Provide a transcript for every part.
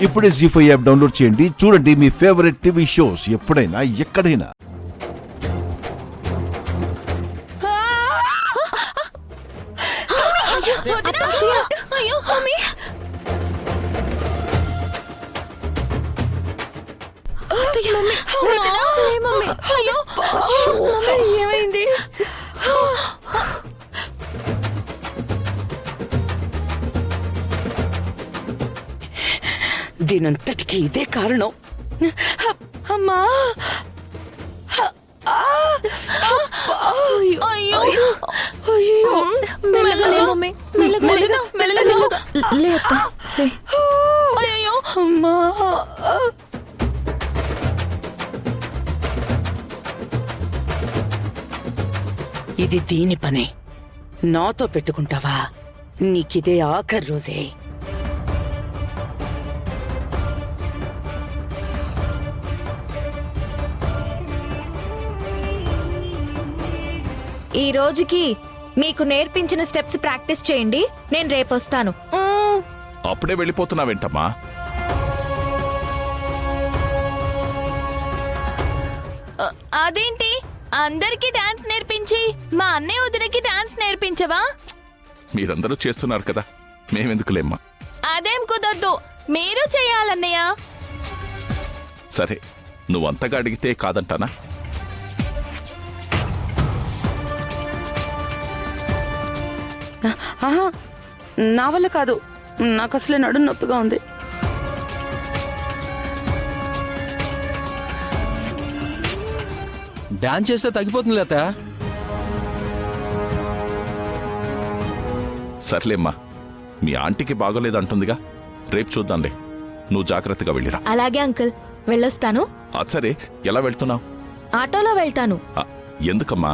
ఇప్పుడే జీ5 app download చేయండి. చూడండి మీ ఫేవరెట్ టీవీ షోస్ ఎప్పుడైనా ఎక్కడైనా. ఏమైంది? దీనంతటికి ఇదే కారణం. అమ్మా అమ్మా, ఇది దీని పనే. నాతో పెట్టుకుంటావా? నీకిదే ఆఖరి రోజే. ఈ రోజుకి మీకు నేర్పించిన స్టెప్స్ ప్రాక్టీస్ చేయండి. నేను రేపొస్తాను. అప్పుడే వెళ్ళిపోతున్నావేంటమ్మా? అదేంటి అందరికి డాన్స్ నేర్పించి మా అన్నయ్య వదినకి డాన్స్ నేర్పించవా? మీరందరూ చేస్తున్నారు కదా, మేమెందుకులేమ్మా. అదేం కుదరదు, మీరు చెయ్యాలన్నయ్య. సరే, నువ్వంతగా అడిగితే కాదంటానా? ఆహా, నా వల్ల కాదు. నాకు అసలే నడుము నొప్పిగా ఉంది. డాన్స్ చేస్తే తగ్గిపోతుంది లేత. సర్లేమ్మా, మీ ఆంటీకి బాగోలేదంటుందిగా, రేపు చూద్దాంలే. నువ్వు జాగ్రత్తగా వెళ్ళిరా. అలాగే అంకుల్, వెళ్ళొస్తాను. సరే, ఎలా వెళ్తున్నావు? ఆటోలో వెళ్తాను. ఎందుకమ్మా,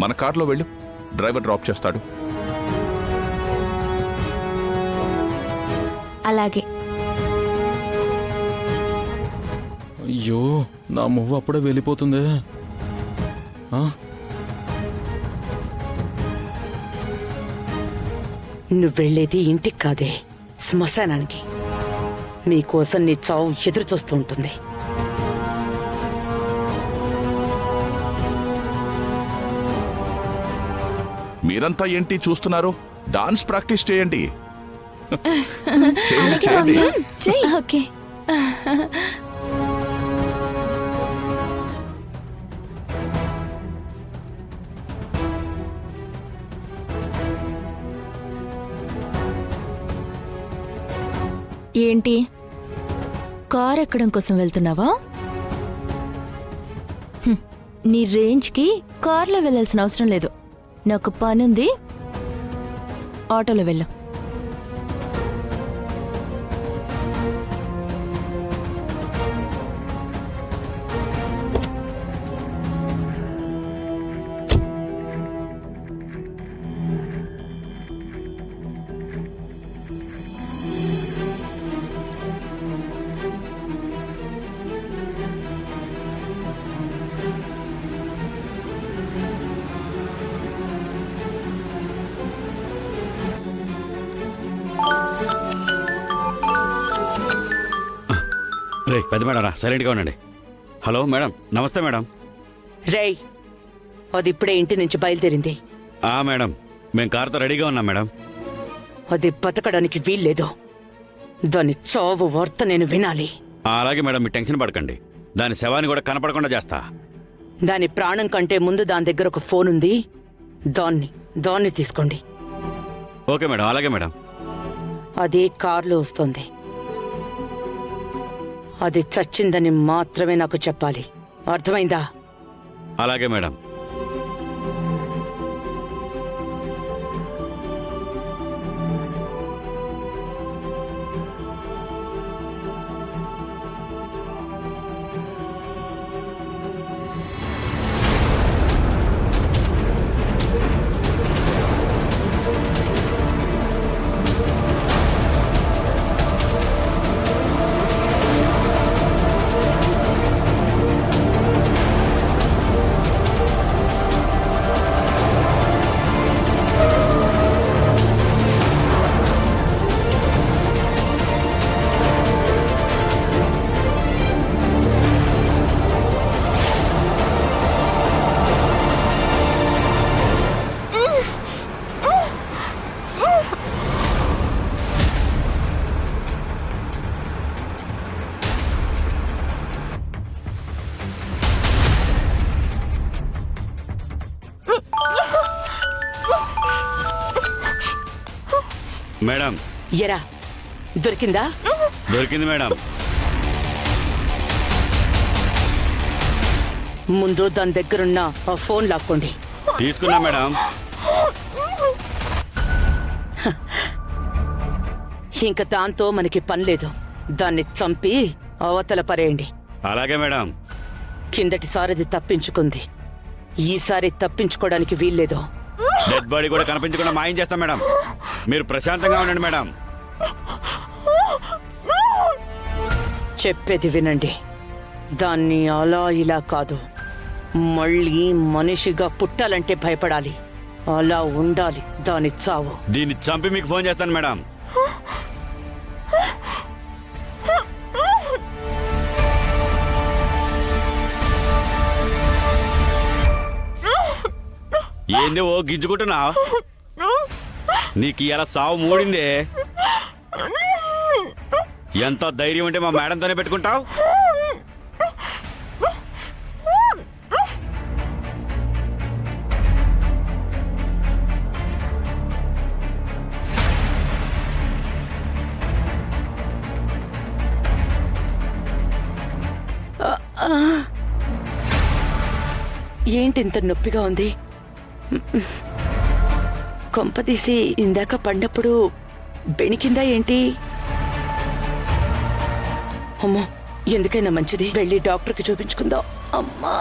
మన కార్లో వెళ్ళు, డ్రైవర్ డ్రాప్ చేస్తాడు. అలాగే. అయ్యో, నా మువ్వ అప్పుడే వెళ్ళిపోతుంది. నువ్వెళ్ళేది ఇంటికి కాదే, శ్మశానానికి. మీకోసం నీ చావు ఎదురు చూస్తూ ఉంటుంది. మీరంతా ఏంటి చూస్తున్నారు? డాన్స్ ప్రాక్టీస్ చేయండి. చేయండి. ఓకే. ఏంటి, కార్ ఎక్కడం కోసం వెళ్తున్నావా? నీ రేంజ్కి కార్లో వెళ్ళాల్సిన అవసరం లేదు. నాకు పనుంది, ఆటోలో వెళ్ళు. రే పెద్ద మేడం రా, సైలెంట్గా ఉండండి. హలో మేడం, నమస్తే మేడం. రేయ్, అది ఇప్పుడే ఇంటి నుంచి బయలుదేరింది. మేడం, మేము కారుతో రెడీగా ఉన్నాం మేడం. అది బతకడానికి వీల్లేదు. దాని చావు వార్త నేను వినాలి. అలాగే మేడం, మీరు టెన్షన్ పడకండి. దాని శవాన్ని కూడా కనపడకుండా చేస్తా. దాని ప్రాణం కంటే ముందు దాని దగ్గర ఒక ఫోన్ ఉంది. దాన్ని తీసుకోండి. ఓకే మేడం, అలాగే మేడం. అది కారులో వస్తుంది. అది చచ్చిందని మాత్రమే నాకు చెప్పాలి, అర్థమైందా? అలాగే మేడం. మేడం ఎరా దొరికిందా? దొరికింది మేడం. ముందు దాని దగ్గరున్న ఆ ఫోన్ లాక్కోండి. తీసుకున్నా మేడం. ఇంక దాంతో మనకి పని లేదు. దాన్ని చంపి అవతల పరేయండి. అలాగే మేడం. కిందటిసారిది తప్పించుకుంది, ఈసారి తప్పించుకోవడానికి వీల్లేదు. డెడ్ బాడీ కూడా కనిపించకుండా మాయం చేస్తాం మేడం. మీరు ప్రశాంతంగా ఉండండి మేడం. చెప్పేది వినండి. దాన్ని అలా ఇలా కాదు, మళ్ళీ మనిషిగా పుట్టాలంటే భయపడాలి. అలా ఉండాలి దాని చావు. దీన్ని చంపి మీకు ఫోన్ చేస్తాను మేడం. ఏంది ఓ గింజుకుంటున్నావు? నీకు ఇలా సావు మూడిందే. ఎంత ధైర్యం ఉంటే మా మేడంతోనే పెట్టుకుంటావు? ఏంటి ఇంత నొప్పిగా ఉంది? కొంపదీసి ఇందాక పడినప్పుడు బెణికిందా ఏంటి? అమ్మో, ఎందుకైనా మంచిది వెళ్ళి డాక్టర్కి చూపించుకుందాం. అమ్మా,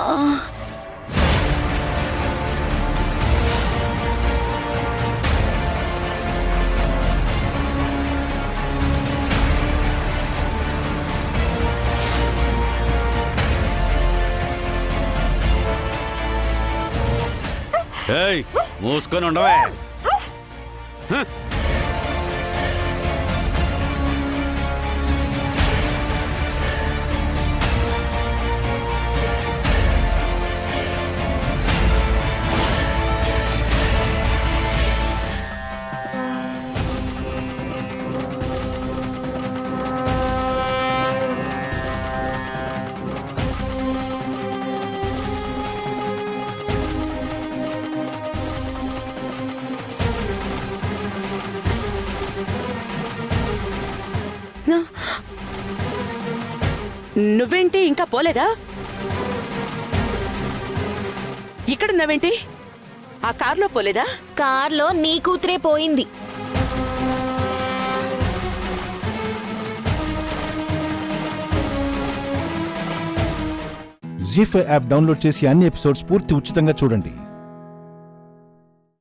ఏయ్, మూసుకొని ఉండవే. హ! నువ్వేంటి ఇంకా పోలేదా? ఇక్కడున్నావేంటి? ఆ కార్లో పోలేదా? కార్లో నీ కూతురే పోయింది. జీ5 యాప్ డౌన్లోడ్ చేసి అన్ని ఎపిసోడ్స్ పూర్తి ఉచితంగా చూడండి.